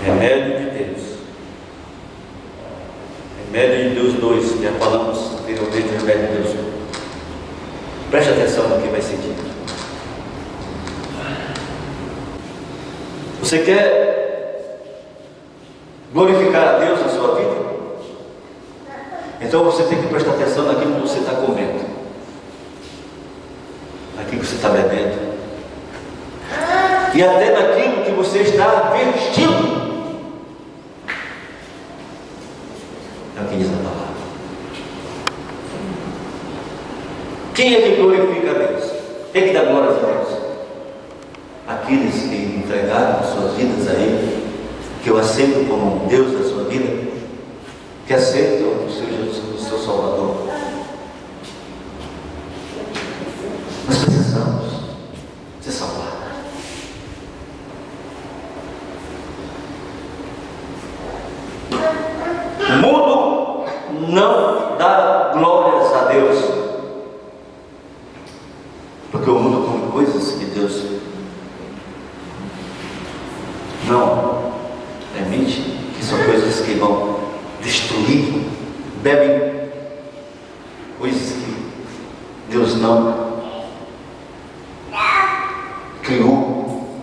Remédio de Deus. Remédio de Deus 2, já falamos anteriormente do remédio de Deus 1. Preste atenção no que vai ser dito. Você quer glorificar a Deus na sua vida? Então você tem que prestar atenção naquilo que você está comendo, naquilo que você está bebendo, e até naquilo que você está vestindo. É o que diz a palavra. Quem é que glorifica a Deus? Quem é que dá glória a Deus? Aqueles que entregaram suas vidas a Ele, que o aceitam como Deus da sua vida, que aceitam o seu Jesus como seu Salvador. Nós precisamos ser salvados. O mundo não dá glórias a Deus, porque o mundo come coisas que Deus não permite, que são coisas que vão destruir, bebem coisas que Deus não criou.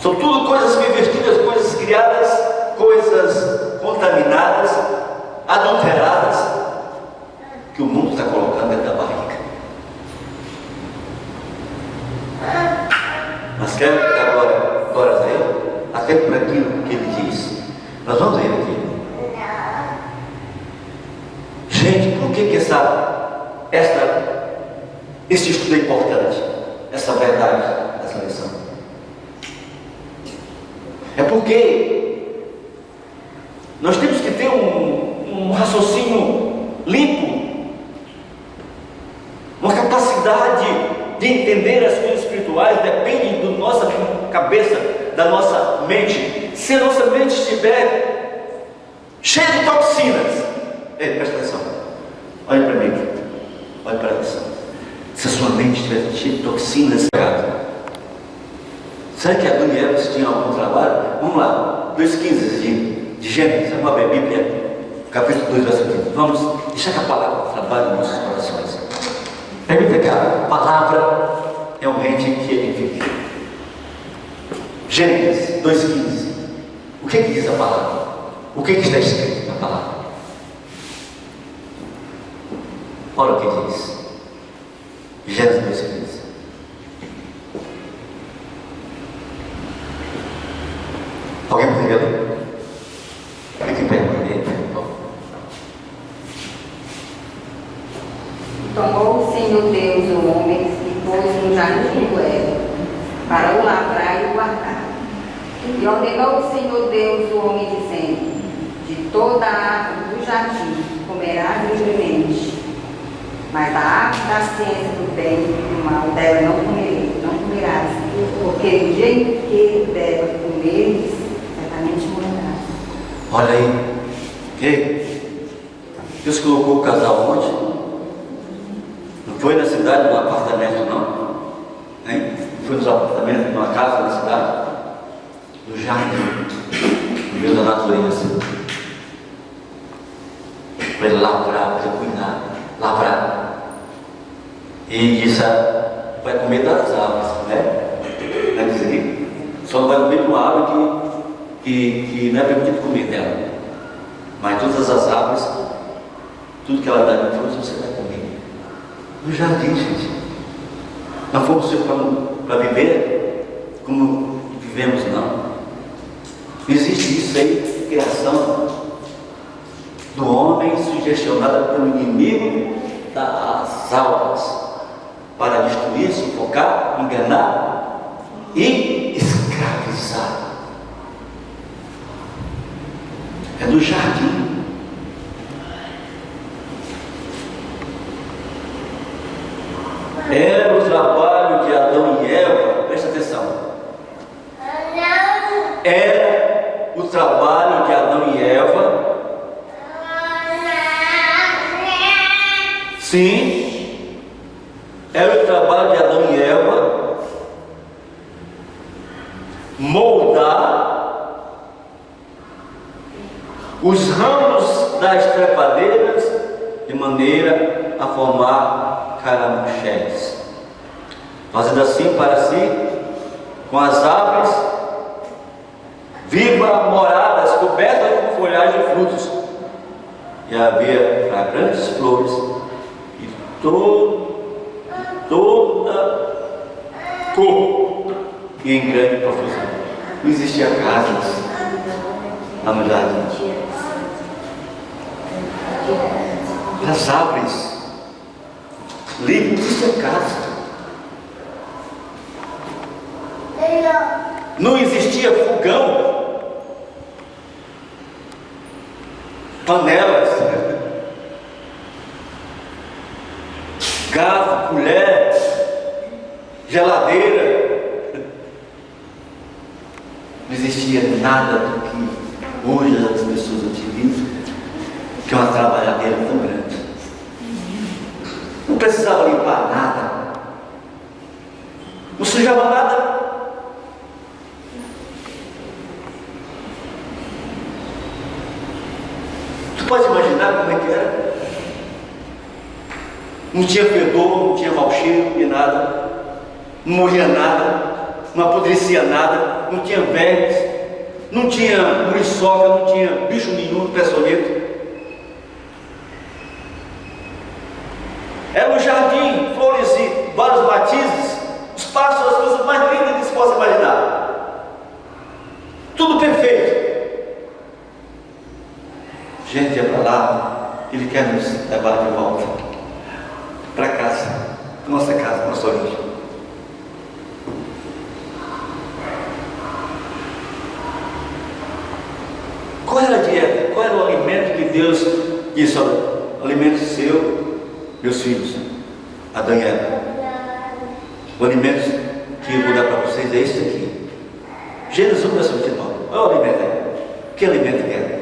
São tudo coisas pervertidas, coisas criadas, coisas contaminadas, adulteradas, que o mundo está colocando dentro da barriga. Mas quero dar glórias a Ele, até por aquilo que Ele diz. Nós vamos ler aqui. Gente, por que este estudo é importante? Essa verdade dessa lição. É porque nós temos que ter um raciocínio limpo, uma capacidade de entender as coisas espirituais. Depende da nossa cabeça, da nossa mente. Se a nossa mente estiver cheia de toxinas, presta atenção, olha para mim, olha para a lição. Se a sua mente estiver cheia de toxinas, será que Adão e Eva tinham algum trabalho? Vamos lá, 2,15 de Gênesis, vamos abrir a Bíblia, capítulo 2, verso 15. Vamos deixar que a palavra trabalhe nos nossos corações. Permita que a palavra realmente que edifique. Gênesis 2,15. O que diz a palavra? O que está escrito na palavra? Olha o que diz. Gênesis 2,15. Alguém pode ler? Fique em pé, Tomou o Senhor Deus o homem e pôs no jardim do Éden, para o lavrar e o guardar. E ordenou o Senhor Deus o homem, dizendo: de toda a árvore do jardim comerás livremente, mas da árvore da ciência do bem e do mal dela não comerás, porque do jeito que dela comeres, certamente morrerás. Olha aí. Ei, Deus colocou o casal onde? Não foi na cidade, num apartamento, não. Hein? Não foi nos apartamentos, numa casa na cidade. No jardim, no meio da natureza. Para ele lavrar, para ele cuidar, lavrar. E disse: vai comer das árvores, né? Não é dizer aqui? Só não vai comer de uma árvore que não é permitido comer dela. Mas todas as árvores, tudo que ela dá de frutos, você vai comer. No jardim, gente. Não fomos para viver como vivemos, não. Existe isso aí, criação do homem sugestionada pelo inimigo das almas, para destruir, sufocar, enganar e escravizar. É do jardim. Era o trabalho de Adão e Eva, presta atenção. Era o trabalho de Adão e Eva. Sim, era o trabalho de Adão e Eva moldar os ramos das trepadeiras, de maneira a formar caramuchés, fazendo assim para si, com as árvores, viva moradas cobertas com folhagem e frutos. E havia fragrantes flores e toda cor e em grande profusão. Não existia casas na verdade. As árvores livres, não existia casa. Não existia fogão, panelas, garfo, colher, geladeira. Não existia nada do que hoje as pessoas utilizam, que é uma trabalhadeira tão grande. Não precisava limpar nada, não sujava nada. Tu pode imaginar como é que era? Não tinha fedor, não tinha mau cheiro e nada, não morria nada, não apodrecia nada, não tinha vermes, não tinha muriçoca, não tinha bicho nenhum, peçonhento. Era um jardim, flores e vários matizes, os pássaros, as coisas mais lindas que se possa imaginar. Tudo perfeito. Gente, é para lá, Ele quer nos levar de volta para casa, para nossa casa, para nossa origem. Qual era a dieta? Qual era o alimento que Deus disse? Olha, alimento seu, meus filhos, Adão e Eva. O alimento que eu vou dar para vocês é este aqui. Gênesis 1, verso 29. Olha o alimento aí. Que alimento que é?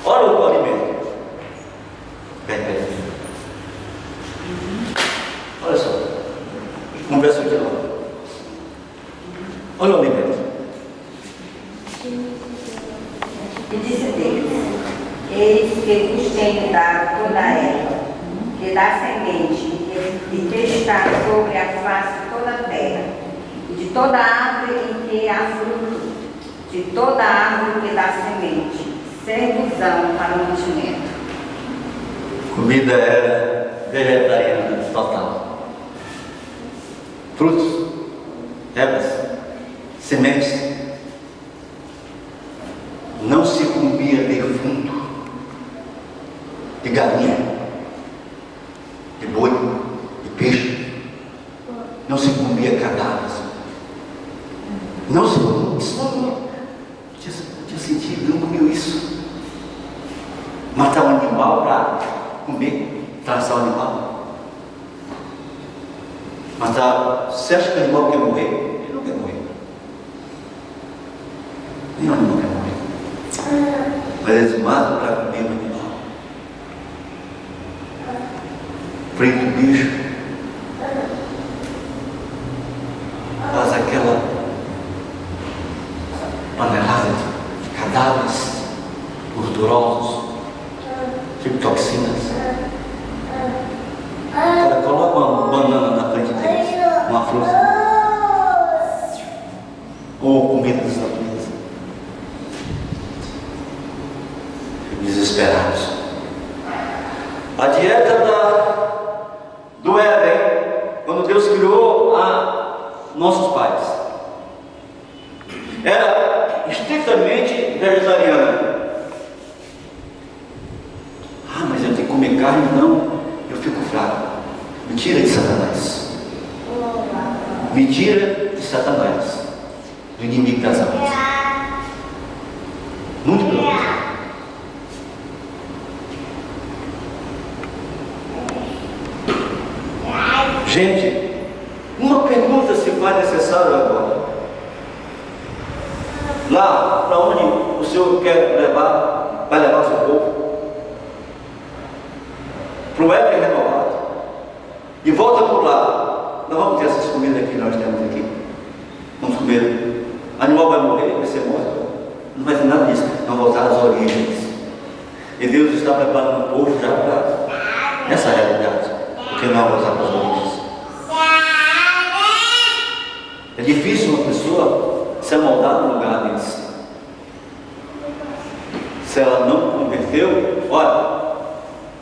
Olha o alimento. Peraí. Olha só. Um verso 29. Olha o alimento. E disse Deus: eis que vos tenho dado toda a erva, que dá semente, e que está sobre a face de toda a terra, e de toda árvore em que há fruto, de toda árvore que dá semente, sendo usão para o mantimento. Comida era vegetariana total. Frutos, ervas, sementes. Não se comia defunto, de galinha, de boi, de peixe. Não se comia cadáveres. Não se comia. Isso não tinha sentido, não comia isso. Matar um animal para comer, traçar o animal. Matar. Você acha que o animal quer morrer? Ele não quer morrer. Nenhum animal quer morrer. Mas eles matam para comer o animal. Frito o bicho. Faz aquela panelada de cadáveres gordurosos, tipo toxinas. Cara, coloca uma banana na frente deles, uma fruta. Ou comida dos Estados Unidos. Desesperados. A dieta do Éden, quando Deus criou nossos pais, era estritamente vegetariana. Mas eu tenho que comer carne? Não, eu fico fraco. Mentira de Satanás. Mentira de Satanás, do inimigo das almas. Muito bem. Gente, uma pergunta se faz necessário agora. Lá para onde o Senhor quer levar, vai levar o seu povo? Para o Éden renovado. E volta por lá. Nós vamos ter essas comidas que nós temos aqui. Vamos comer. O animal vai morrer, vai ser morto. Não vai ter nada disso. preparando o povo já para essa realidade, porque não é usar para os origens. É difícil uma pessoa se amoldar no lugar deles. Se ela não converteu, olha,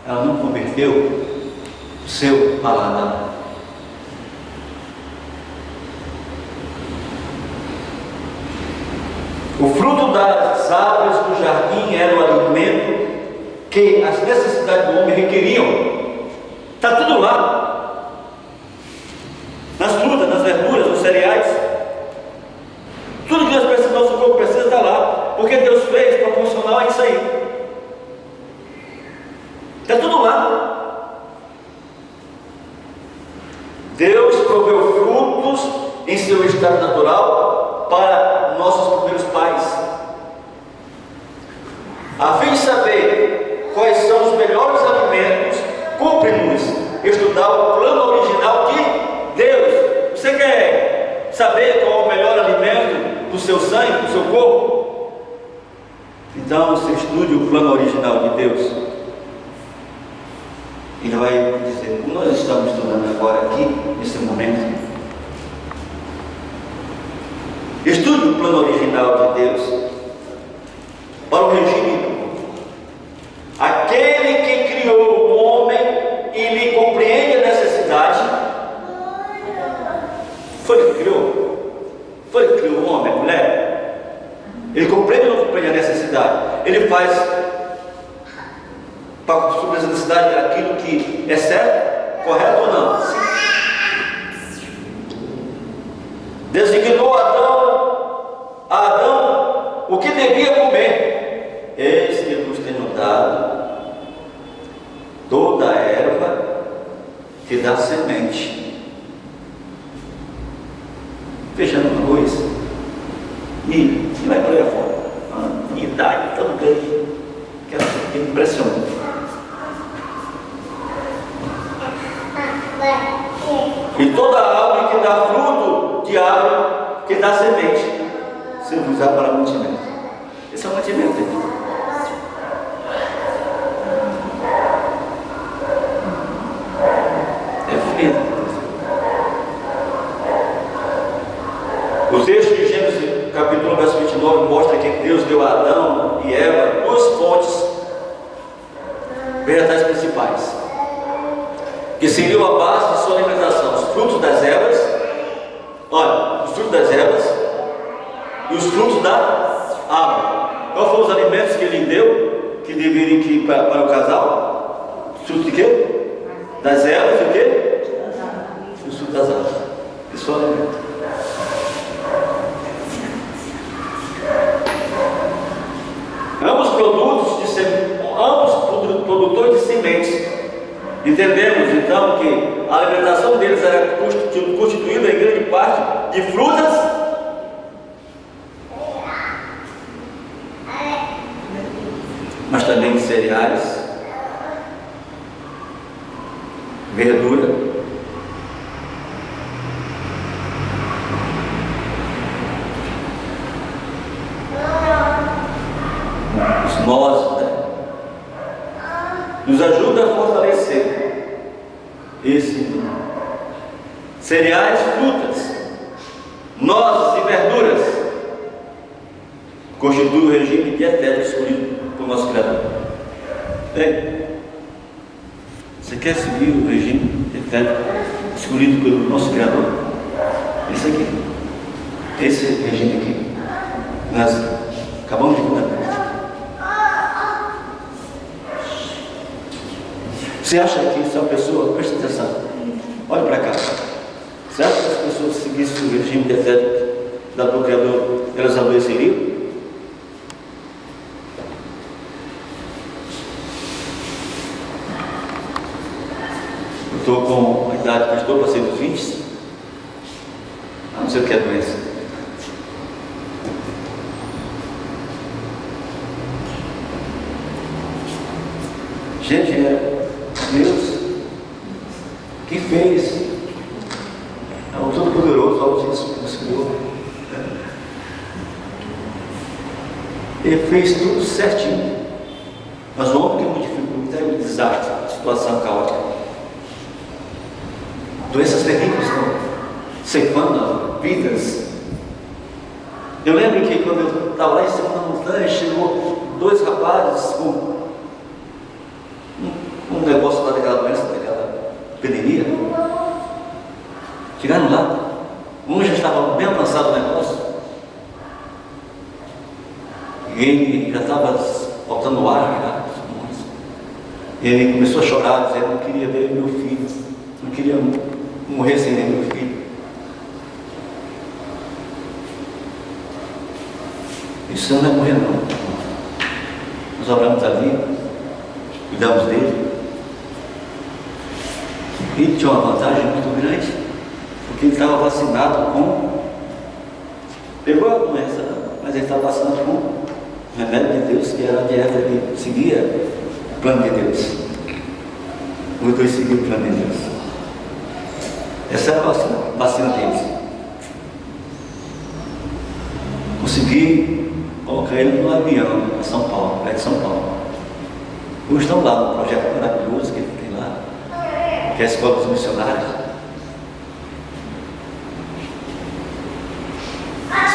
ela não converteu o seu paladar. O fruto das árvores do jardim era o alimento que as necessidades do homem requeriam. Está tudo lá. Nas frutas, nas verduras, nos cereais. Tudo que nós precisamos, o corpo precisa, está lá. Porque Deus fez proporcional a isso aí. Está tudo lá. Deus proveu frutos em seu estado natural para nossos primeiros pais, a fim de saber quais são os melhores alimentos. Cumpre-nos estudar o plano original de Deus. Você quer saber qual é o melhor alimento do seu sangue, do seu corpo? Então você estude o plano original de Deus. Ele vai dizer, como nós estamos estudando agora aqui, nesse momento, estude o plano original de Deus para o regime. Aquele que criou o homem e lhe compreende a necessidade, foi ele que criou. Foi ele que criou o homem, a mulher. Ele compreende ou não compreende a necessidade? Ele faz para suprir essa necessidade aquilo que é certo, correto ou não? Sim. Designou a Adão o que devia comer. Eis que vos tenho dado toda a erva que dá semente. Fechando o arroz, milho, e vai por aí fora. Uma idade tão grande que é impressionante. E toda árvore que dá fruto de árvore que dá semente, se usar para mantimento. Esse é o mantimento aqui. É frio. O texto de Gênesis capítulo 1, verso 29 mostra que Deus deu a Adão e Eva duas fontes vegetais principais, que seriam a base de sua alimentação: os frutos das ervas. Olha, os frutos das ervas e os frutos da árvore. Qual foram os alimentos que ele deu, que deveriam ir para o casal? Os frutos de quê? Das ervas e o quê? Os frutos das árvores. Isso é o alimento. Ambos produtores de sementes. Entendemos então que a alimentação deles era constituída em grande parte de frutas mas também de cereais, verdura, os nozes, né? Nos ajuda a fortalecer esse cereais, frutas, nozes e verduras constituem o regime dietético escolhido pelo nosso Criador. Bem, você quer seguir o regime dietético escolhido pelo nosso Criador? Esse aqui, esse regime aqui, nós acabamos de ver. Você acha que se uma pessoa, presta atenção, olha para cá, você acha que as pessoas seguissem o regime dietético dado pelo Criador, elas adoeceriam? Eu estou com a idade que estou, passei dos 20, não sei o que é doença. Gente, é Deus que fez, é o Todo-Poderoso, Altíssimo Senhor. Ele fez tudo certinho, mas o homem que modificou. situação caótica. Doenças terríveis estão ceifando vidas. Eu lembro que quando eu estava lá em cima da montanha, chegou 2 rapazes com um negócio lá daquela doença, daquela epidemia. Chegaram lá, um já estava bem avançado no negócio, e ele já estava faltando ar, já. Ele começou a chorar, dizendo: não queria ver meu filho, não queria morrer sem ver meu filho. Isso não é morrer, não. Nós oramos ali, cuidamos dele. Ele tinha uma vantagem muito grande, porque ele estava vacinado com, pegou a doença, mas ele estava vacinado com o remédio de Deus, que era a dieta dele, seguia o plano de Deus. Os dois seguiam o plano de Deus. Essa era a vacina deles. Consegui colocar ele no avião para São Paulo, para São Paulo. Hoje estão lá no projeto maravilhoso que ele tem lá, que é a Escola dos Missionários.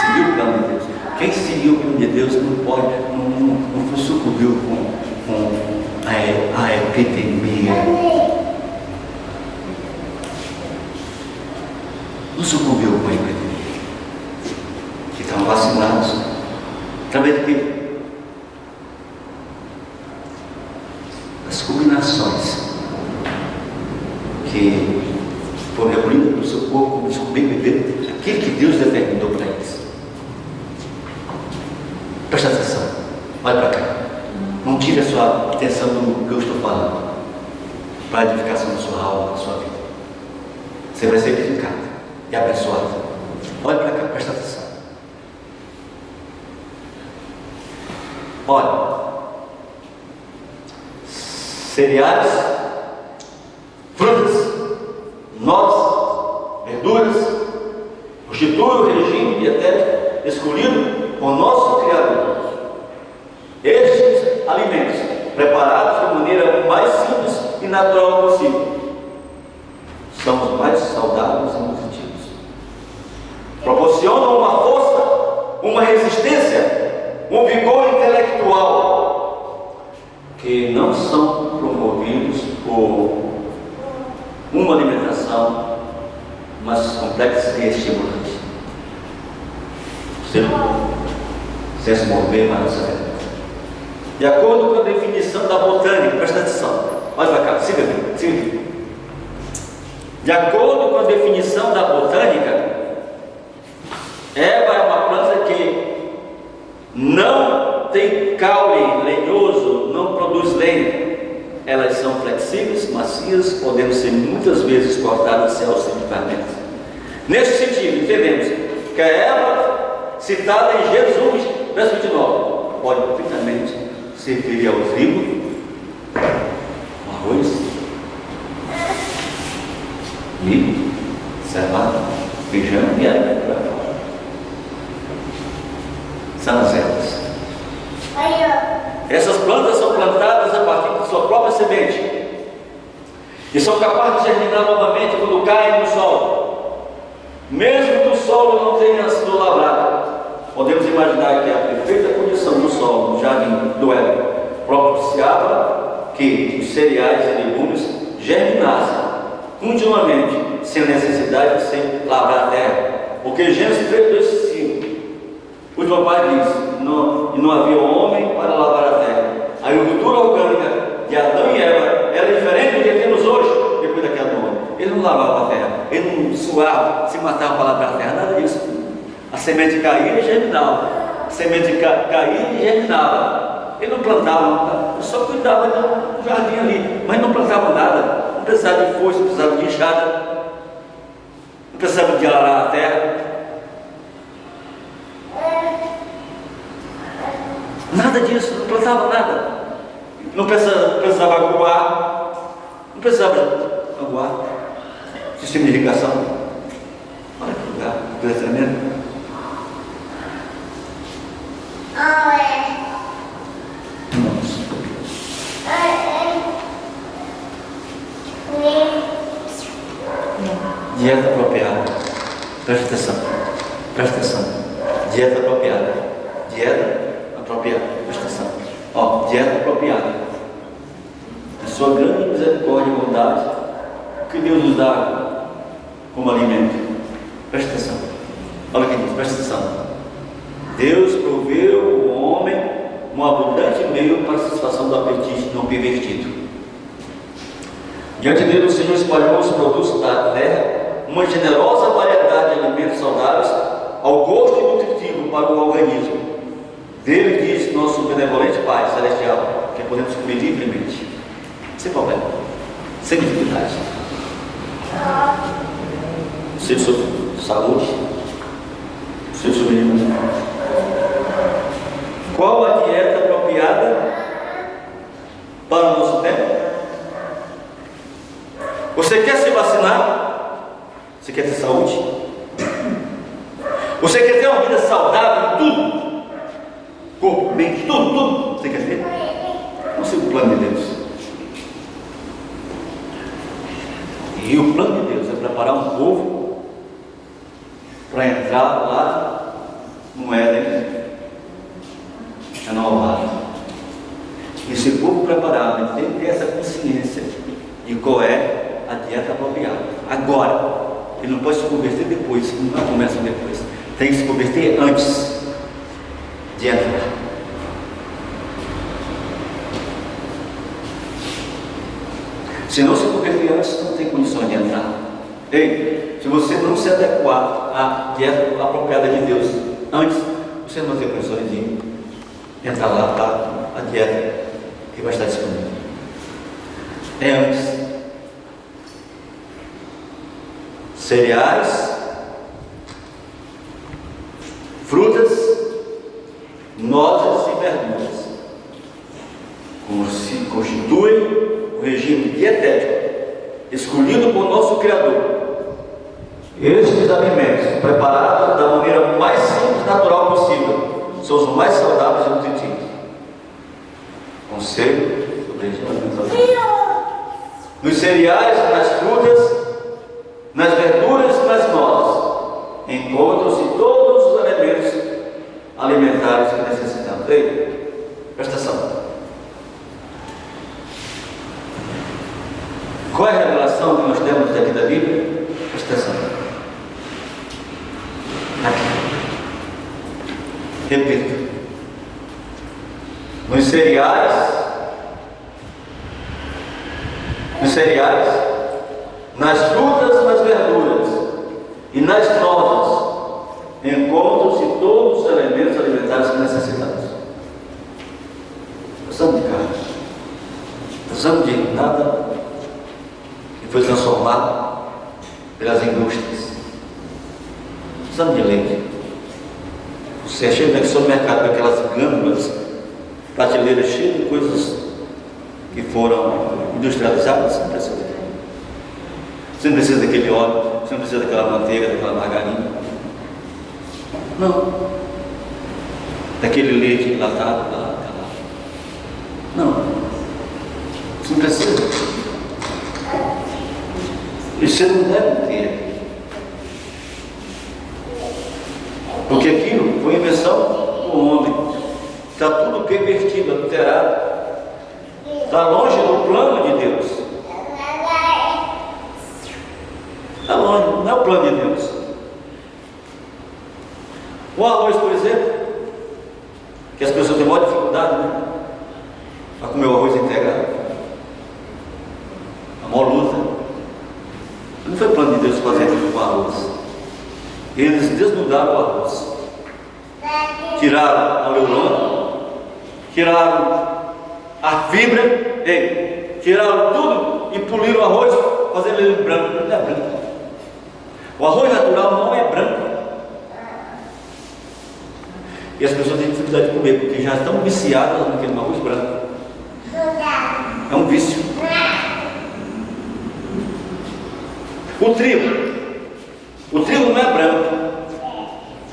Seguiu o plano de Deus. Quem seguiu o plano de Deus não pode, não sucumbiu com a epidemia. Não sucumbiu com a epidemia. Que estavam vacinados. Através de quê? Das combinações que foram reunidas no seu corpo, como descobrir viver aquilo que Deus determinou para eles. Presta atenção, olha para cá. Não tire a sua atenção do que eu estou falando para a edificação da sua alma, da sua vida. Você vai ser edificado e abençoado. Olha para cá, presta atenção. Olha, cereais, frutas, nozes, verduras, constitui o regime dietético escolhido por nosso Criador. Estes alimentos, preparados de maneira mais simples e natural possível, são os mais saudáveis e nutritivos. Proporcionam uma força, uma resistência, um vigor intelectual, que não são promovidos por uma alimentação mais complexa e estimulante. Sem se mover mais a vida. De acordo com a definição da botânica, presta atenção, olha para cá, siga aqui. De acordo com a definição da botânica, erva é uma planta que não tem caule lenhoso, não produz lenha. Elas são flexíveis, macias, podendo ser muitas vezes cortadas sem auxílio de fermentos. Neste sentido, entendemos que a erva citada em Gênesis 1, verso 29, pode perfeitamente servir ao trigo, arroz, milho, cevada, feijão e alimento para fora. São as ervas. Essas plantas são plantadas a partir de sua própria semente e são capazes de germinar novamente quando caem no solo, mesmo que o solo não tenha sido lavrado. Podemos imaginar que a perfeita condição do solo no jardim do Éden propiciava que os cereais e legumes germinassem continuamente, sem necessidade de se lavrar a terra. Porque Gênesis 3:5, o papai diz: não havia homem para lavar a terra. A agricultura orgânica de Adão e Eva era diferente do que temos hoje, depois da queda do homem. Ele não lavava a terra, ele não suava, se matava para lavar a terra, nada disso. A semente caía e germinava. A semente caía e germinava. Ele não plantava, ele só cuidava do jardim ali, mas não plantava nada. Não precisava de foice, não precisava de enxada, não precisava de arar a terra. Nada disso, não plantava nada. Não precisava aguar, não precisava aguar. Sistema de irrigação. Olha que lugar, coisa tremenda. Presta atenção. Presta atenção. Dieta apropriada. Dieta apropriada. Presta atenção. Ó, dieta apropriada. A sua grande misericórdia e bondade, o que Deus nos dá como alimento. Presta atenção. Olha o que diz, presta atenção. Deus proveu o homem um abundante meio para a satisfação do apetite não pervertido. Diante dele, o Senhor espalhou os produtos da terra, uma generosa variedade de alimentos saudáveis, ao gosto e nutritivo para o organismo. Dele diz nosso benevolente Pai Celestial, que podemos comer livremente, sem problema, sem dificuldade. Seja sobre saúde, seja sobre menino. Qual a dieta apropriada para o nosso tempo? Você quer se vacinar? Você quer ter saúde? Você quer ter uma vida saudável em tudo? Corpo, mente, tudo. Você quer ter? Não sei o plano de Deus. E o plano de Deus é preparar um povo para entrar lá no Éden renovado. Esse povo preparado tem que ter essa consciência de qual é a dieta apropriada. Agora, ele não pode se converter depois, não começa depois. Tem que se converter antes de entrar. Se não se converter antes, não tem condições de entrar. Ei, se você não se adequar à dieta apropriada de Deus antes, você não tem condições de entrar lá para a dieta que vai estar disponível. É antes. Cereais, frutas, nozes e verduras constituem o regime dietético escolhido por nosso Criador. Estes alimentos, preparados da maneira mais simples e natural possível, são os mais saudáveis e nutritivos. Conselho sobre regime alimentar. Nos cereais, nas frutas, nas verduras e nas nozes encontram-se todos os elementos alimentares que necessitamos. Ei, presta atenção. Qual é a revelação que nós temos daqui da Bíblia? Presta atenção. Aqui. Repito. Nos cereais, nas frutas, nas verduras e nas nozes encontram-se todos os elementos alimentares que necessitamos. Precisamos de carne, precisamos de nada que foi transformado pelas indústrias. Precisamos de leite. Você chega no supermercado com aquelas gâmbulas, prateleiras cheias de coisas que foram industrializadas, não precisa. Você não precisa daquele óleo, você não precisa daquela manteiga, daquela margarina. Não. Daquele leite enlatado. Não. Você não precisa. E você não deve ter. Porque aquilo foi invenção do homem. Está tudo pervertido, adulterado. Está longe do plano de Deus. Está longe, não é o plano de Deus. O arroz, por exemplo, que as pessoas têm maior dificuldade, né? Para comer o arroz integral. A maior luta. Não foi plano de Deus fazer aquilo com o arroz. Eles desnudaram o arroz. Tiraram a neurona, tiraram a fibra, tiraram tudo e poliram o arroz, fazendo ele branco. Não é branco. O arroz natural não é branco. E as pessoas têm dificuldade de comer, porque já estão viciadas naquele arroz branco. É um vício. O trigo não é branco.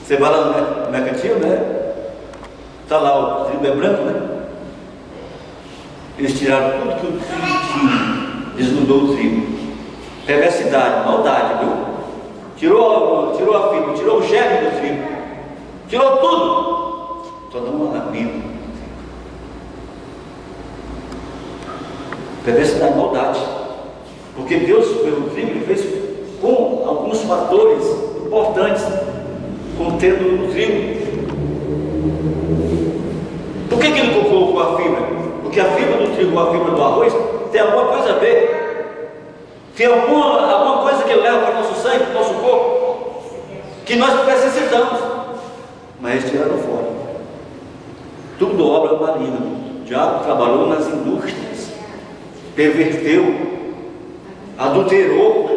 Você vai lá no mercantil, né? Está lá, o trigo é branco, né? Eles tiraram tudo que o trigo tinha, desnudou o trigo. Perversidade, maldade, viu? tirou a fibra, tirou o germe do trigo, tirou tudo, só dá uma lamina. Perversidade, maldade. Porque Deus fez o trigo, Ele fez com alguns fatores importantes contendo no trigo. Por que Ele colocou a fibra? Porque a fibra do trigo com a fibra do arroz tem alguma coisa a ver. Tem alguma coisa que leva para o nosso sangue, para o nosso corpo, que nós necessitamos. Mas eles tiraram fora. Tudo obra maligna. O diabo trabalhou nas indústrias, perverteu, adulterou.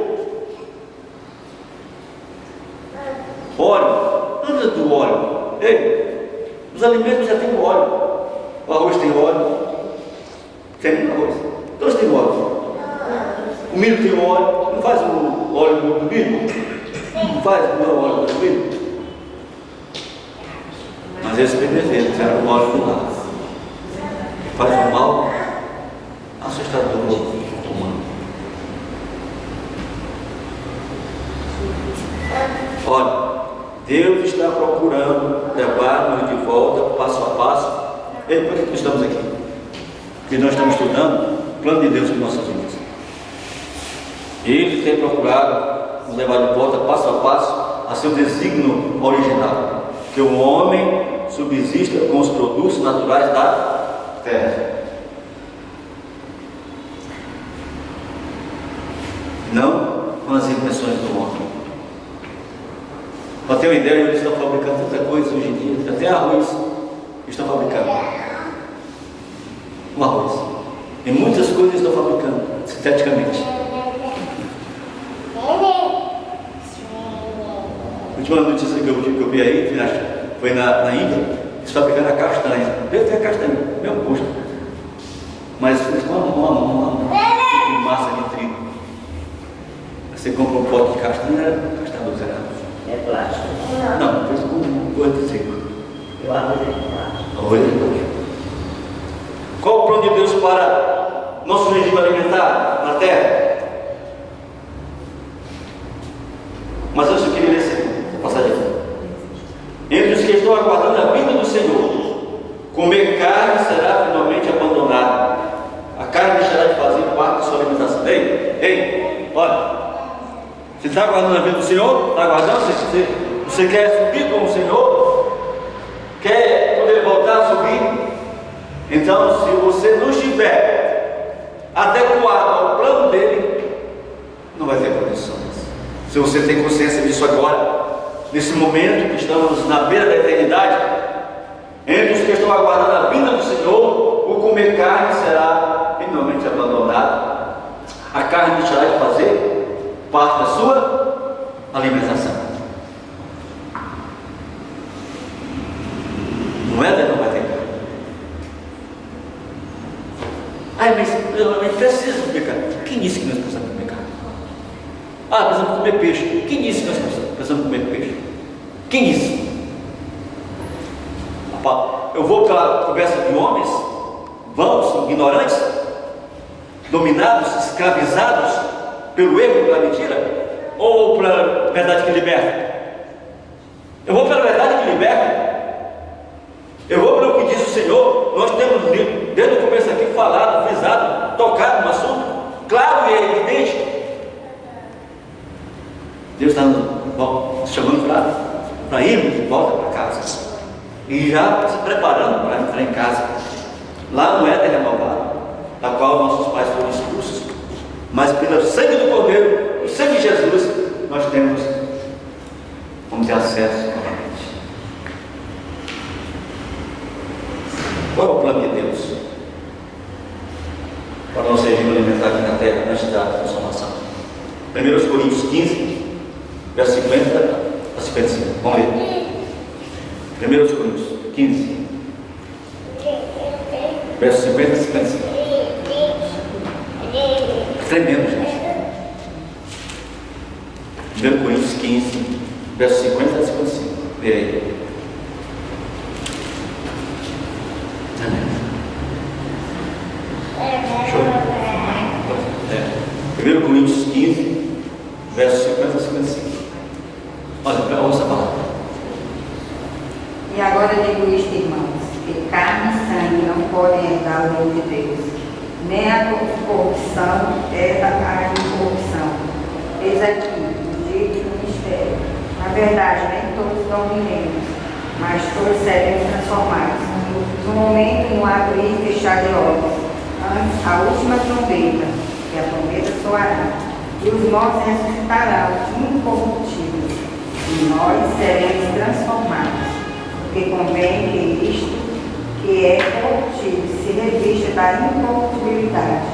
Óleo, anda do óleo. Ei, os alimentos já têm óleo. O arroz tem óleo. Tem arroz. Todos têm óleo. O milho tem óleo. Não faz o óleo do milho? Não faz o óleo do milho? Mas eles perderam, fizeram o óleo do lado. Faz um mal assustador humano. Olha, Deus está procurando levar-nos de volta, passo a passo. E por que estamos aqui? Porque nós estamos estudando o plano de Deus para nossas vidas. Ele tem procurado nos levar de volta, passo a passo, a seu desígnio original. Que o homem subsista com os produtos naturais da terra. Não com as invenções do homem. Para ter uma ideia, eles estão fabricando tanta coisa hoje em dia, até arroz estão fabricando. Um arroz. E muitas coisas estão fabricando sinteticamente. A última notícia que eu vi aí foi na Índia, eles fabricando a castanha. Deve ter a castanha, mesmo custo. Mas fez com uma massa de trigo. Você compra um pote de castanha, castanha adulterada. É plástico. Não, fez com coisa de trigo. O arroz é plástico. Arroz é plástico. Qual o plano de Deus para nosso regime alimentar na terra? Mas antes eu queria ler essa passagem aqui. Entre os que estão aguardando a vinda do Senhor, comer carne será finalmente abandonado. A carne deixará de fazer parte da sua alimentação. Ei, olha. Você está aguardando a vinda do Senhor? Está aguardando? Você quer subir com o Senhor? Quer poder voltar a subir? Então, se você não estiver adequado ao plano dele, não vai ter condições. Se você tem consciência disso agora, nesse momento que estamos na beira da eternidade, entre os que estão aguardando a vinda do Senhor, o comer carne será finalmente abandonado. A carne deixará de fazer parte da sua alimentação. Não é? Não vai ter carne. Mas eu preciso comer carne. Quem disse que nós precisamos comer carne? Precisamos comer peixe. Quem disse que nós precisamos comer peixe? Quem disse? Eu vou pela conversa de homens, vãos, ignorantes, dominados, escravizados pelo erro e pela mentira? Ou pela verdade que liberta? Eu vou pela verdade que liberta. Eu vou pelo que diz o Senhor. Nós temos desde o começo aqui falado, frisado, tocado no assunto, claro e evidente. Deus está nos chamando para irmos de volta para casa. E já se preparando para entrar em casa. Lá no Éden renovado, da qual nossos pais foram expulsos, mas pelo sangue do Cordeiro, o sangue de Jesus, nós vamos ter acesso novamente. Qual é o plano de Deus para o nosso regime alimentar aqui na terra antes da transformação? 1 Coríntios 15, verso 50 a 55. Vamos ver. 1 Coríntios 15, verso 50 a 55. Tremendo, gente. 1 Coríntios 15, verso 50 a 55. Vê aí. 1 Coríntios 15, verso 50 a 55. E agora digo isto, irmãos, que carne e sangue não podem herdar o reino de Deus, nem a corrupção herda a incorrupção. Eis aqui o jeito do mistério. Na verdade, nem todos dormiremos, mas todos seremos transformados. No momento, no abrir e fechar de olhos, antes a última trombeta, que a trombeta soará, e os mortos ressuscitarão incorruptíveis, e nós seremos transformados. Porque convém que isto, que é corruptível, se revista da incorruptibilidade,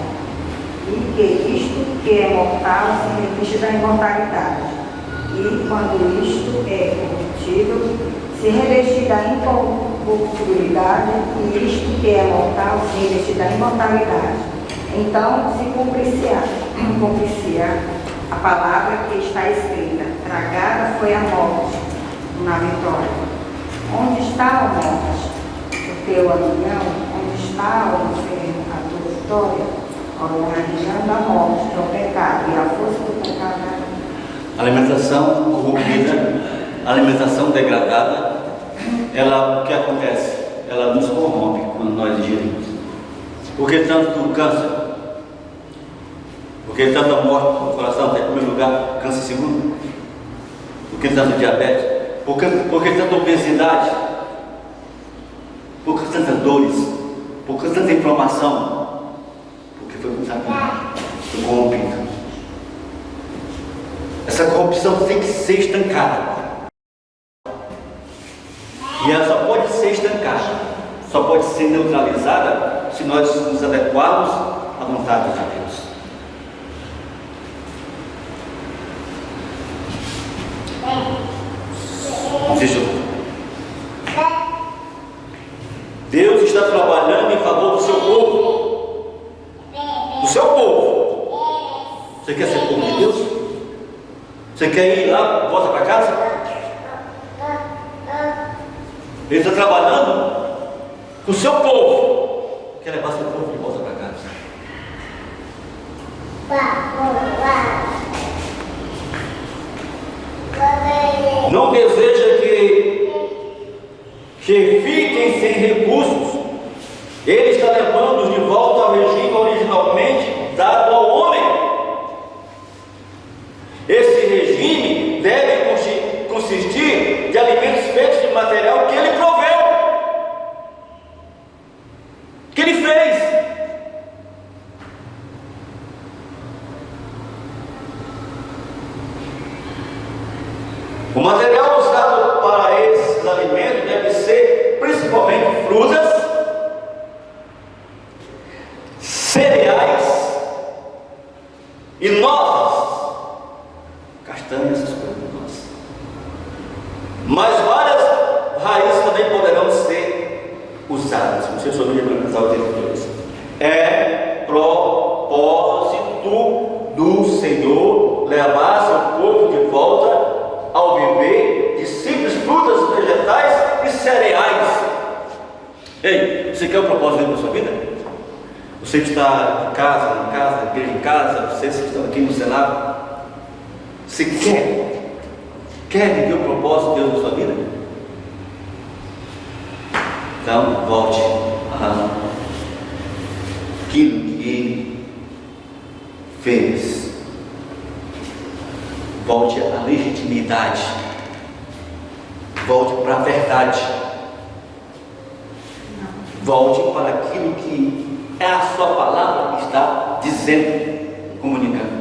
e que isto, que é mortal, se revista da imortalidade. E quando isto é corruptível, se revestir da incorruptibilidade, e isto, que é mortal, se revestir da imortalidade. Então se cumprir-se-á a palavra que está escrita: tragada foi a morte na vitória. Onde está a morte, o teu aguilhão? Onde está o inferno, a tua vitória? O aguilhão da morte, que é o pecado, e a força do pecado é Alimentação corrompida, alimentação degradada, ela, o que acontece? Ela nos corrompe quando nós ingerimos. Por que tanto câncer? Por que tanta morte no coração? Em primeiro lugar, câncer segundo. Por que tanto diabetes? Por que tanta obesidade? Por que tantas dores? Por que tanta inflamação? Porque foi contaminado, foi corrompido. Essa corrupção tem que ser estancada. E ela só pode ser estancada, só pode ser neutralizada se nós nos adequarmos à vontade de Deus. Deus está trabalhando em favor do seu povo. Do seu povo. Você quer ser povo de Deus? Você quer ir lá, volta para casa? Ele está trabalhando com o seu povo. Quer levar seu povo de volta para casa? Não deseja que fiquem sem recursos. Ele está levando-os de volta ao regime originalmente dado ao homem. Esse regime deve consistir de alimentos feitos de material que ele proveu, que ele fez. O material usado para esses alimentos deve ser principalmente frutas, cereais e nozes, castanhas, essas coisas nossas. Mas várias raízes também poderão ser usadas. Não sei se eu lembro casar o texto 2. É propósito do Senhor levar seu povo de volta ao viver de simples frutas, vegetais e cereais. Ei, você quer o propósito dele na sua vida? Você que está em casa, igreja em casa, vocês que estão aqui no Senado, você quer viver o propósito de Deus na sua vida? Então, volte aquilo que Ele fez. Volte à legitimidade. Volte para a verdade. Volte para aquilo que é a sua palavra que está dizendo, comunicando.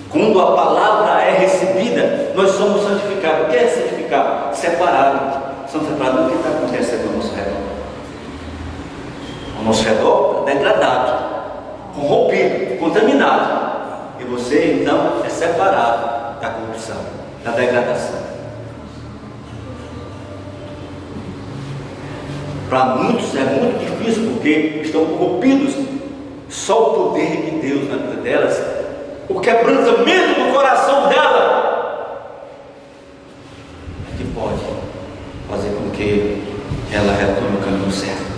Quando a palavra é recebida, nós somos santificados. O que é santificado? Separado. Somos separados do que está acontecendo ao nosso redor. Ao nosso redor, degradado, corrompido, contaminado. E você então é separado da corrupção, da degradação. Para muitos é muito difícil, porque estão corrompidos. Só o poder de Deus na vida delas, o quebrantamento do coração dela, é que pode fazer com que ela retome o caminho certo.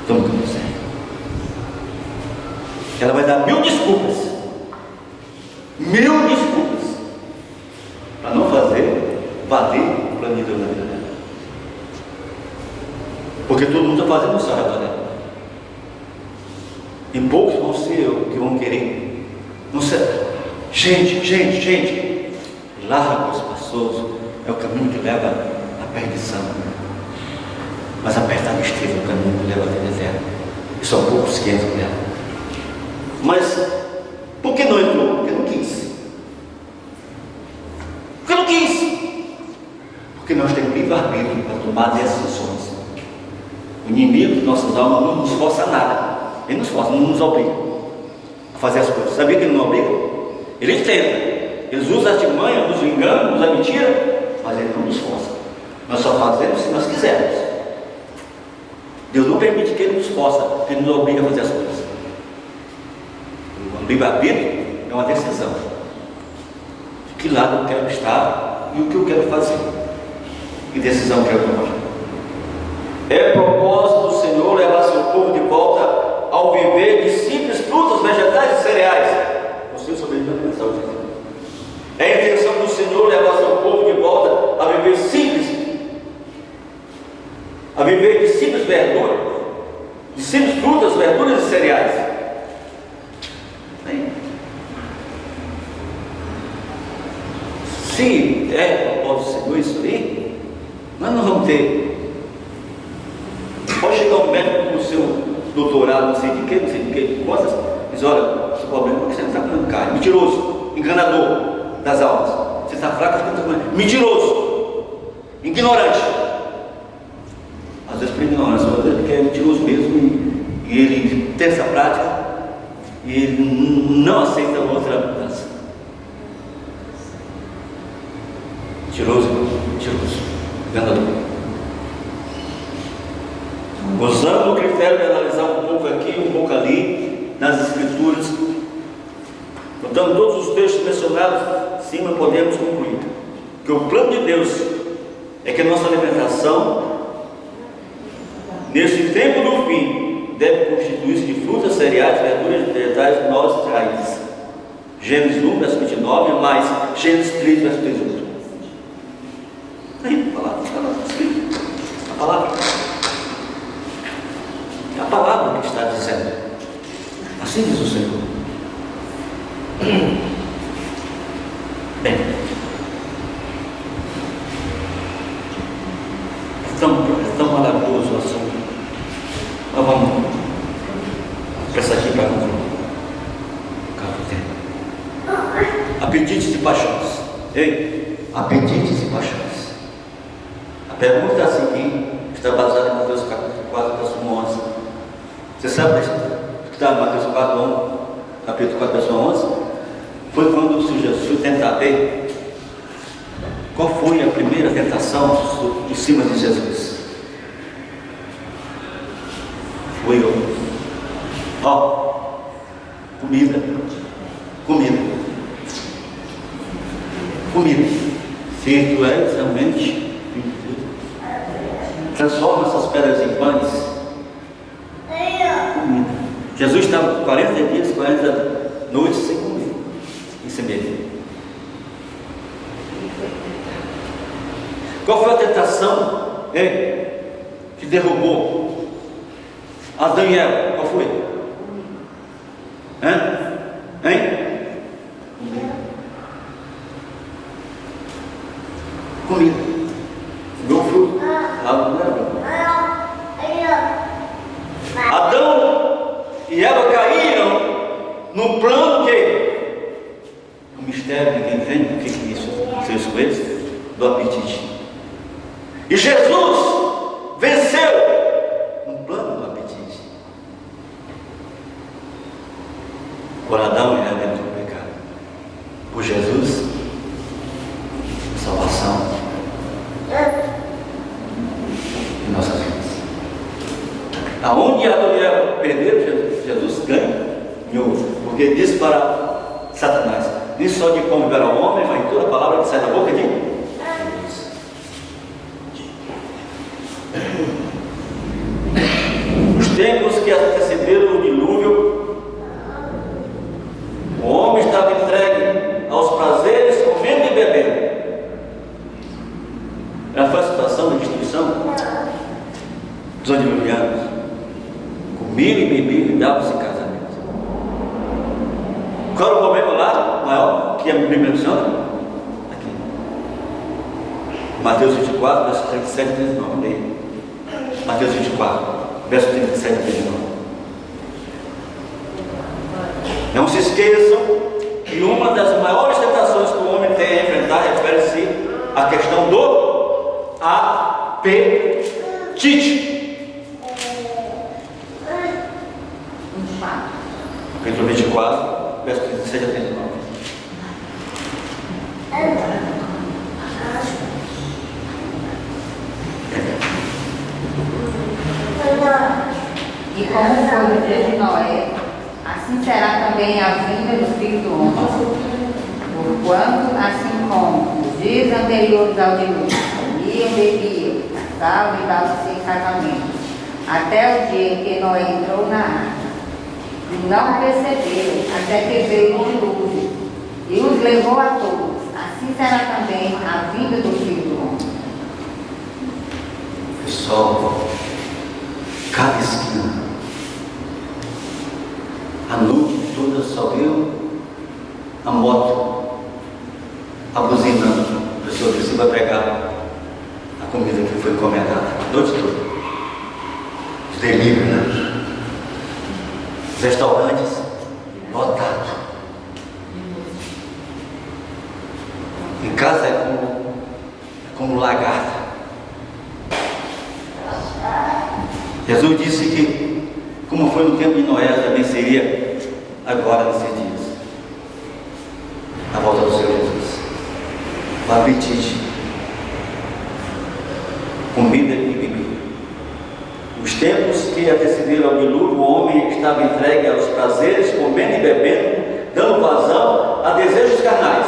Tome o caminho certo. Ela vai dar mil desculpas para não fazer valer o plano de Deus na vida dela. Porque todo mundo está fazendo isso ao redor dela. E poucos vão ser que vão querer. Não sei. Gente, largo o espaçoso é o caminho que leva à perdição. Mas apertado esteja o caminho que leva à vida eterna. E são poucos que entram nela. Mas por que não entrou? Porque não quis. Porque não quis. Porque nós temos livre-arbítrio para tomar decisões. O inimigo de nossas almas não nos força a nada. Ele nos força, não nos obriga a fazer as coisas. Sabia que ele não obriga? Ele tenta. Ele usa a artimanha, usa o engano, usa a mentira, mas ele não nos força. Nós só fazemos se nós quisermos. Deus não permite que ele nos força, porque ele nos obriga a fazer as coisas. O livre-arbítrio é uma decisão. De que lado eu quero estar e o que eu quero fazer. Que decisão eu quero tomar. É propósito do Senhor levar seu povo de volta ao viver de simples frutas, vegetais e cereais. Você sobrevive a saúde. É a intenção do Senhor levar seu povo de volta a viver simples, a viver de simples verduras, de simples frutas, verduras e cereais. Se é propósito do Senhor isso aí, nós não vamos ter. Pode chegar um médico com o seu doutorado, não sei de que, coisas, diz: olha, o seu problema é que você não está comendo carne. Mentiroso, enganador das almas. Você está fraco, você não está comendo. Mentiroso, ignorante. Às vezes por ignorância, às vezes porque é mentiroso mesmo e ele tem essa prática e ele não aceita outra mudança. Mentiroso, enganador. Usando o critério de analisar um pouco aqui, um pouco ali, nas Escrituras, então todos os textos mencionados acima, podemos concluir que o plano de Deus é que a nossa alimentação, nesse tempo do fim, deve constituir-se de frutas, cereais, verduras, vegetais, nozes e raízes. Gênesis 1, verso 29, mais Gênesis 3, verso 18. Aí, a palavra está escrito. A palavra. É a palavra que está dizendo. Assim diz o Senhor. Bem, é tão maravilhoso o assunto. Nós vamos pensar aqui para concluir. Apetites e paixões. Ei, apetites e paixões. A pergunta é a seguinte, está baseada em Mateus capítulo 4, verso 11. Você sabe o que está em Mateus 4, 1, capítulo 4, verso 11? Foi quando o Senhor Jesus foi tentar ver qual foi a primeira tentação em cima de Jesus. Foi comida. Se tu és realmente, transforma essas pedras em pães. Comida. Jesus estava 40 dias, 40 noites sem comer, sem beber. Qual foi a tentação que derrubou Adão e Eva? Qual foi? Comida. Meu fruto. Adão e Eva caíram no plano que o mistério ninguém entende o que é isso, seus coelhos, do apetite. E Jesus venceu no plano do apetite. Por Adão e Eva entrou no pecado. Por Jesus, salvação em nossas vidas. Aonde Adão e Eva perderam, Jesus ganhou. Porque disse para Satanás: nem só de pão viverá o homem, mas em toda a palavra que sai da boca de Deus. Os tempos que antecederam o dilúvio, o homem estava entregue aos prazeres, comendo e bebendo. Ela foi a situação de destruição dos animais. funciona? Aqui. Mateus 24, verso 37 e 39. Leia. Mateus 24, verso 37 e 39. Não se esqueçam que uma das maiores tentações que o homem tem a enfrentar refere-se à questão do apetite. Capítulo 24, verso 37 a 39. E como foi no dia de Noé, assim será também a vinda do Filho do Homem. Porquanto, assim como os dias anteriores ao dilúvio, comiam, bebiam, casavam e davam-se em casamento, até o dia em que Noé entrou na arca, e não perceberam até que veio o dilúvio, e os levou a todos. Assim será também a vinda do Filho do Homem. Pessoal, cada esquina, a noite toda só viu a moto, a buzinando. A pessoa disse: vai pegar a comida que foi encomendada a noite toda. Os delivery, né? Os restaurantes lotados. Em casa é como lagarta. Jesus disse que, como foi no tempo de Noé, também seria agora nesses dias. A volta do Senhor Jesus. O apetite. Comida e bebida. Os tempos que antecederam ao dilúvio, o homem estava entregue aos prazeres, comendo e bebendo, dando vazão a desejos carnais.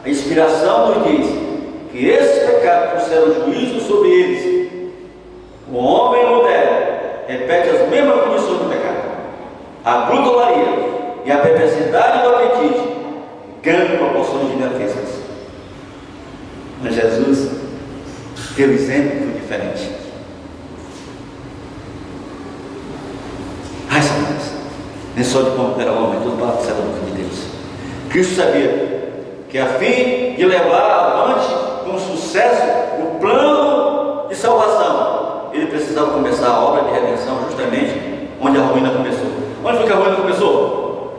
A inspiração nos diz que esses pecados trouxeram juízo sobre eles. O homem moderno repete as mesmas condições do pecado. A glutolaria e a perversidade do apetite ganham proporções gigantescas. Mas Jesus deu exemplo diferente. Ai, Satanás, nem só de como era homem, tudo para ser da boca de Deus. Cristo sabia que a fim de levar avante com sucesso o plano de salvação, ele precisava começar a obra de redenção justamente onde a ruína começou. Onde foi que a ruína começou?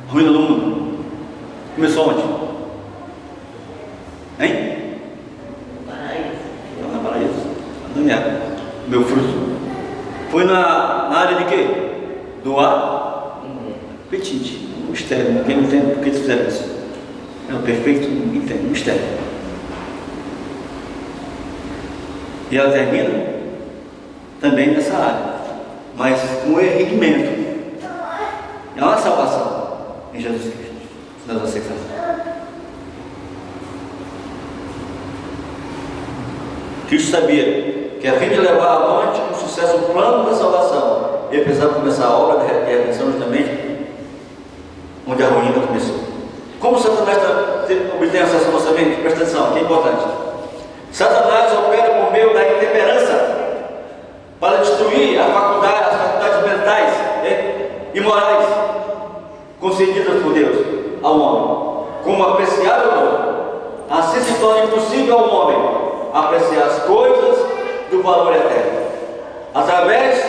A ruína do mundo. Começou onde? Hein? Paraíso. Na paraíso. Na minha, meu fruto. Foi na área de quê? Do apetite. Um mistério. Quem não entende por que eles fizeram isso? É o perfeito, não entende. Um mistério. E ela termina também nessa área, mas com enriquecimento. É uma salvação em Jesus Cristo. Se nós aceitamos. Cristo sabia que a fim de levar avante com sucesso o plano da salvação, ele precisava começar a obra de redenção justamente onde a ruína começou. Como Satanás obtém acesso à nossa mente? Presta atenção, que é importante. Satanás opera por meio da intemperança para destruir as faculdades mentais e morais concedidas por Deus ao homem, como apreciável dom. Assim se torna impossível ao homem apreciar as coisas do valor eterno. Através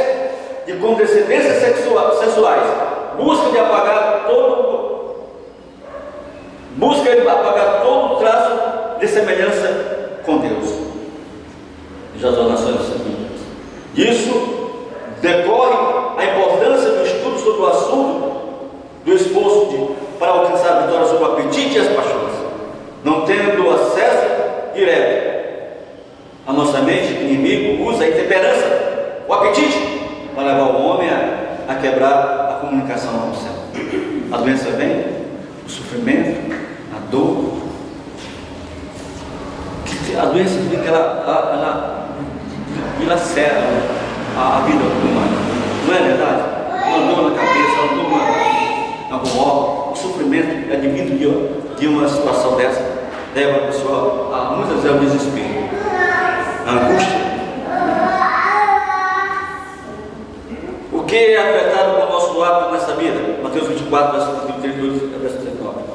de condescendências sexuais, busca apagar todo traço de semelhança com Deus. Já as nações bíblicas. Disso decorre a importância do estudo sobre o assunto, do esforço para alcançar a vitória sobre o apetite e as paixões. Não tendo acesso direto à nossa mente, o inimigo usa a intemperança, o apetite, para levar o homem a quebrar a comunicação com o céu. A doença vem, o sofrimento, a dor. A doença vem que ela dilacera a vida humana. Não é verdade? Uma dor na cabeça, uma dor na órgão. O sofrimento é devido de uma situação dessa, leva a pessoa muitas vezes ao desespero, a angústia. O que é afetado pelo nosso hábito nessa vida? Mateus 24, verso 32, verso 19.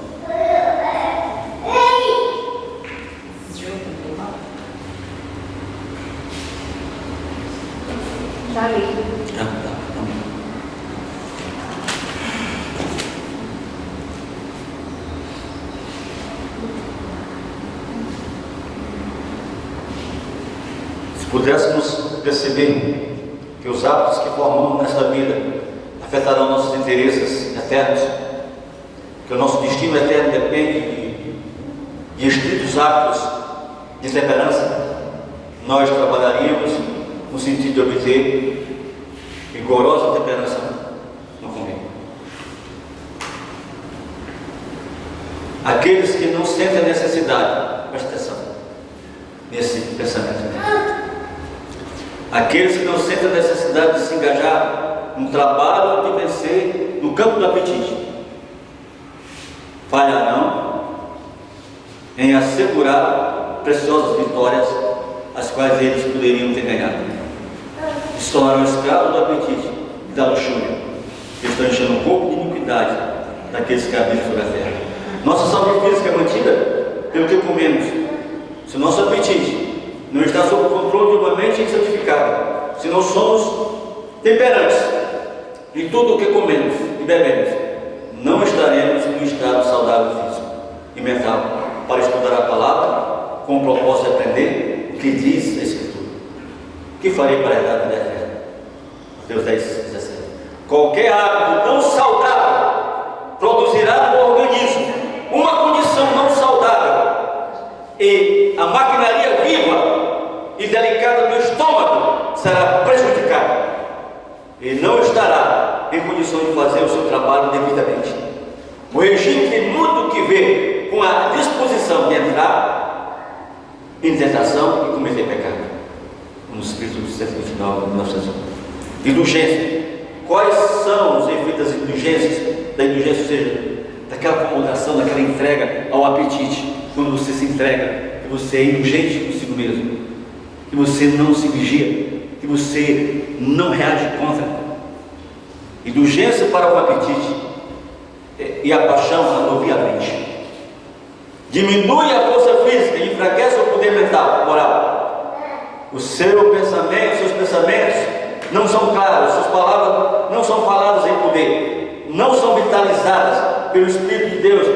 Já li. Ah, tá. Se pudéssemos perceber que os hábitos que formamos nesta vida afetarão nossos interesses eternos, que o nosso destino eterno depende de estritos hábitos de temperança, nós trabalharíamos no sentido de obter rigorosa temperança no comer. Aqueles que não sentem a necessidade, presta atenção nesse pensamento, aqueles que não sentem a necessidade de se engajar no trabalho de vencer no campo do apetite, falharão em assegurar preciosas vitórias, as quais eles poderiam ter ganhado. Se tornarão escravos do apetite e da luxúria. Eles estão enchendo um pouco de iniquidade daqueles que habitam sobre a terra. Nossa saúde física é mantida pelo que comemos. Se o nosso apetite não está sob o controle de uma mente santificada, se não somos temperantes em tudo o que comemos e bebemos, não estaremos em um estado saudável físico e mental para estudar a palavra com o propósito de aprender o que diz a Escritura. O que farei para a idade da eterna? Mateus 10, 17. Qualquer hábito não saudável produzirá no organismo uma condição não saudável, e a maquinaria viva e delicada do estômago será prejudicada e não estará em condições de fazer o seu trabalho devidamente. O regime tem muito que ver com a disposição de entrar em tentação e cometer pecado. No Espírito de 129, 1901. Indulgência. Quais são os efeitos das indulgências? Da indulgência, ou seja, daquela acomodação, daquela entrega ao apetite. Quando você se entrega, que você é indulgente consigo mesmo, que você não se vigia, que você não reage contra. Indulgência para o apetite e a paixão alivia a mente. Diminui a força física e enfraquece o poder mental, moral. Seus pensamentos não são claros, suas palavras não são faladas em poder, não são vitalizadas pelo Espírito de Deus,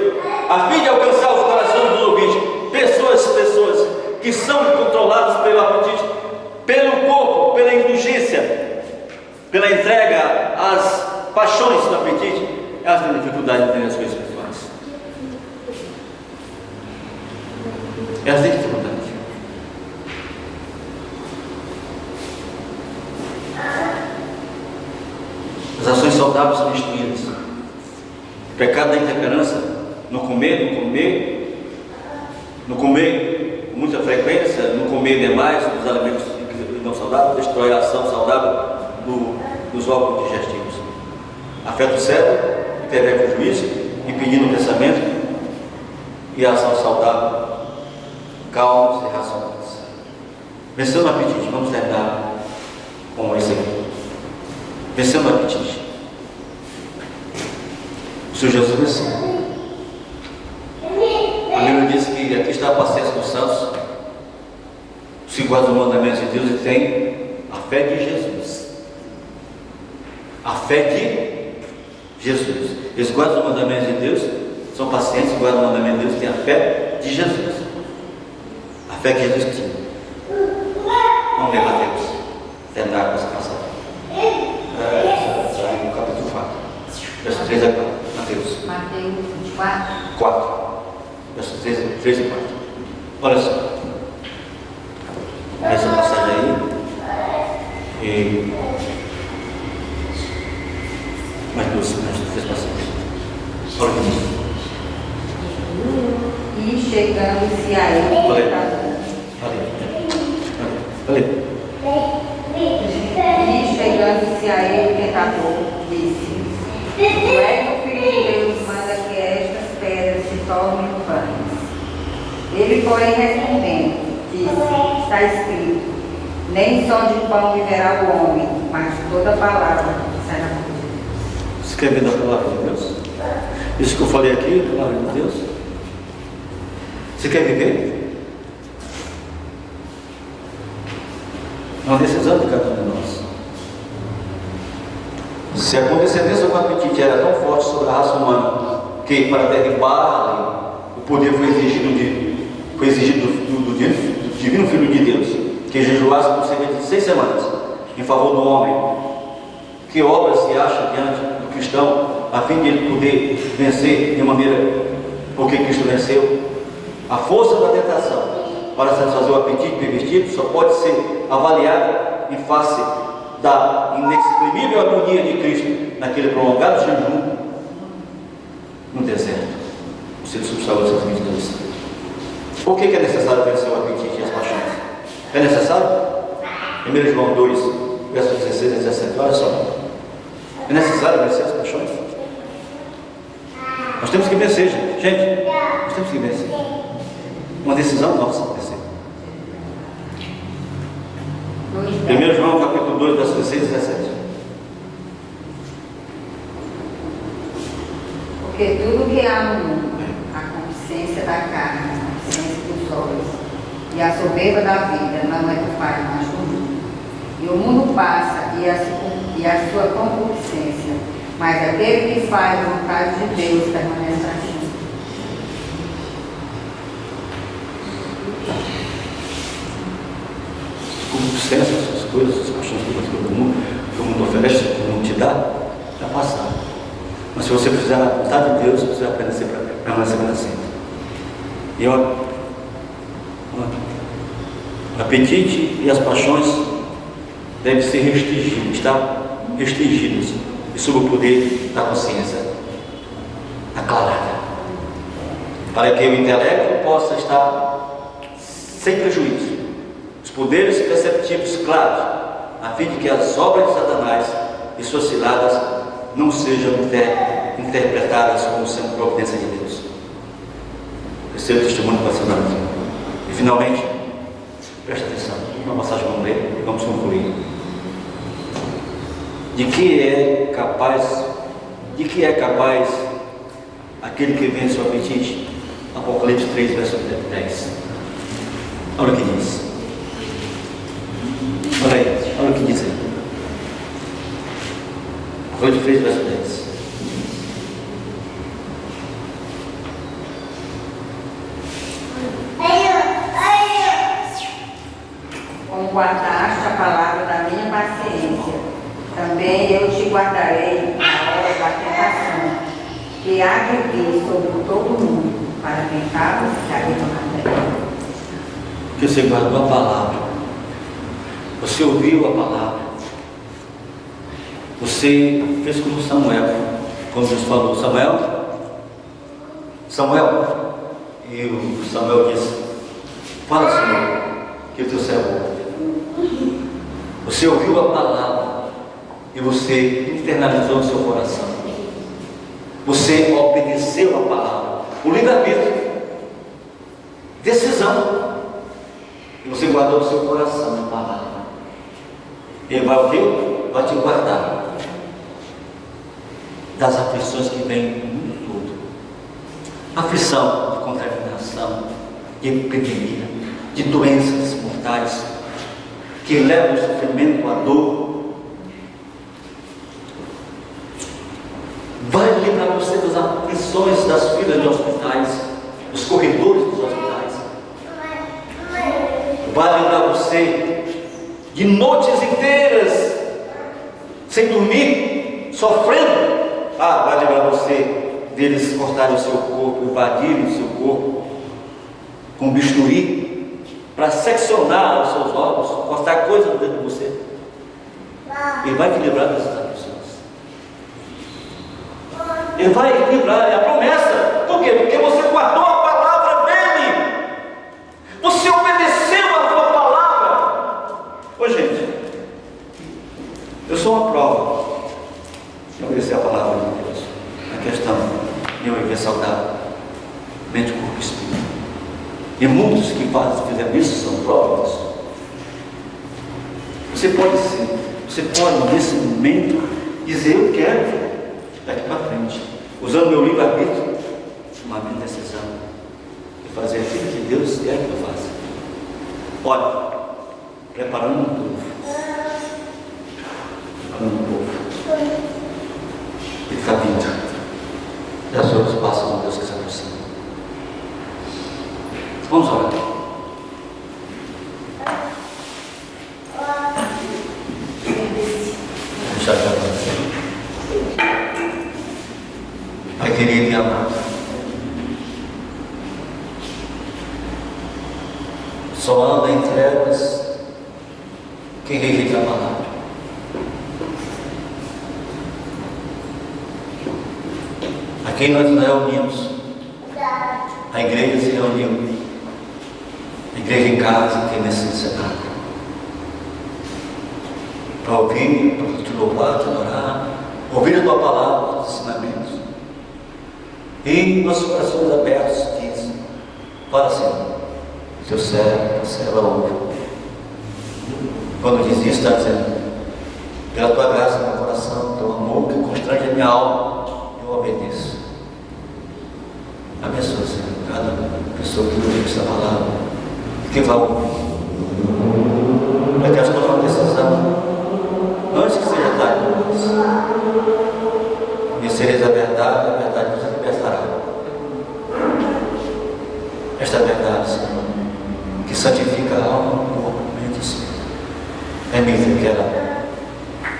a fim de alcançar os corações dos ouvintes. Pessoas que são controladas pelo apetite, pelo corpo, pela indulgência, pela entrega às paixões do apetite, elas têm dificuldade de entender as coisas espirituais. Elas têm dificuldade. As ações saudáveis são destruídas. O pecado da intemperança, no comer com muita frequência, no comer demais dos alimentos não saudáveis, destrói a ação saudável dos órgãos digestivos. Afeta o cérebro, interrompe o juízo, impedindo o pensamento e a ação saudável, calmos e racionais. Vencendo o apetite, vamos terminar com isso aqui. Vencendo o apetite. O Senhor Jesus venceu. A Bíblia diz que aqui está a paciência dos santos, se guarda os mandamentos de Deus e tem a fé de Jesus. A fé de Jesus. Eles guardam os mandamentos de Deus, são pacientes, guardam os mandamentos de Deus, têm a fé de Jesus. A fé que Jesus tinha. Vamos ler Mateus, terminar com essa passagem. No capítulo 4, verso 3 a 4. Mateus 24. 4, verso 3 e 4. Olha só. Essa passagem aí. Mais três passagens. Olha o que diz. E chegando-se a ele, E chegando-se a ele, o tentador disse: Tu és o Filho de Deus, manda que estas pedras se tornem pães. Ele, porém, respondendo, disse: Está escrito: Nem só de pão viverá o homem, mas de toda palavra que sai da boca de Deus. Escrevendo a palavra de Deus. Isso que eu falei aqui, a palavra de Deus. Você quer viver? É uma decisão de cada um de nós. Se a condescendência com o apetite era tão forte sobre a raça humana que para derribar o poder foi exigido do divino Filho de Deus, que jejuasse por cerca de 6 semanas em favor do homem, que obra se acha diante do cristão a fim de ele poder vencer de maneira porque Cristo venceu? A força da tentação para satisfazer o apetite pervertido só pode ser avaliada em face da inexprimível agonia de Cristo naquele prolongado jejum no deserto. O Senhor subsalou essas 22. Por que é necessário vencer o apetite e as paixões? É necessário? 1 João 2, versos 16 a 17, olha só. É necessário vencer as paixões? Nós temos que vencer, gente. Nós temos que vencer. Uma decisão nossa vencer. 1 João capítulo 2, versos 16 e 17. Porque tudo que há no mundo, a consciência da carne, a consciência dos olhos e a soberba da vida, não é do Pai, mas do mundo. E o mundo passa e a sua concupiscência, mas aquele que faz a vontade de Deus permanece para sempre. Concupiscência, essas coisas, as paixões do mundo, que o mundo oferece, que o mundo te dá, já passaram. Mas se você fizer a vontade de Deus, você vai permanecer para sempre. E olha, o apetite e as paixões devem ser restringidos, tá? Restringidos e sob o poder da consciência aclarada, para que o intelecto possa estar sem prejuízo, os poderes perceptivos claros, a fim de que as obras de Satanás e suas ciladas não sejam interpretadas como sendo providência de Deus. Terceiro testemunho para ser dado. E finalmente, presta atenção, uma passagem vamos ler e vamos concluir. De que é capaz aquele que vence o apetite? Apocalipse 3, verso 10. Olha o que diz. Olha aí, olha o que diz aí. Apocalipse 3, verso 10. Como guardaste a palavra da minha paciência, também eu te guardarei na hora da tentação, que há de vir sobre todo o mundo, para tentar-vos e cair na terra. Porque você guardou a palavra, você ouviu a palavra, você fez como Samuel, quando Deus falou, Samuel, e o Samuel disse, fala, Senhor, que o teu servo ouve. Você ouviu a palavra e você internalizou no seu coração. Você obedeceu a palavra, o livre-arbítrio, decisão. E você guardou no seu coração a palavra. Ele vai o quê? Vai te guardar das aflições que vêm no mundo todo. Aflição de contaminação, de epidemia, de doenças mortais, que levam o sofrimento, a dor. Vai livrar você das aflições das filas de hospitais, dos corredores dos hospitais. Vai livrar você de noites inteiras sem dormir, sofrendo. Vai livrar você deles cortarem o seu corpo, invadirem o seu corpo com bisturi para seccionar os seus órgãos, cortar coisas dentro de você. Ele vai te livrar dessas aflições. Ele vai te livrar, é a promessa. Por quê? Porque você guardou a palavra dele. Você obedeceu a sua palavra. Ô gente, eu sou uma prova de obedecer a palavra de Deus. A questão de eu viver saudável, mente, corpo e espírito. E muitos que fizeram isso são provas. Você pode nesse momento dizer, eu quero daqui para frente, usando meu livre-arbítrio, uma minha decisão de fazer aquilo que Deus quer que eu faça. Olha, preparando um povo Só anda em trevas quem rejeita a palavra. Aqui nós nos reunimos, a igreja se reuniu, a igreja em casa tem necessidade para ouvir, para te louvar, te adorar, ouvir a tua palavra, os ensinamentos, e nossos corações abertos diz: fala, Senhor, teu servo, tua serva ouve. Quando diz isso, está dizendo: pela tua graça no meu coração, teu amor que constrange a minha alma, eu obedeço. Abençoa, Senhor, cada pessoa que ouve esta palavra, que vai ouvir, para que elas tomem uma decisão, antes que seja tarde para nós. Conhecereis a verdade vos libertará. Esta verdade, Senhor, que santifica a alma, o corpo, mente e espírito. Permita que ela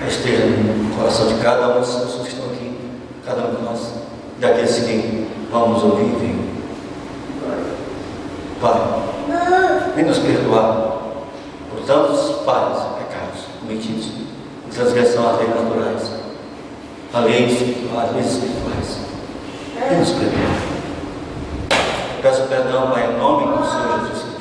esteja no coração de cada uma das pessoas que estão aqui, cada um de nós, daqueles que vamos ouvir e ver. Pai, vem nos perdoar por tantos falhas e pecados cometidos, transgressão às leis naturais, às leis espirituais. Vem nos perdoar. Peço perdão, Pai, em nome do Senhor Jesus Cristo.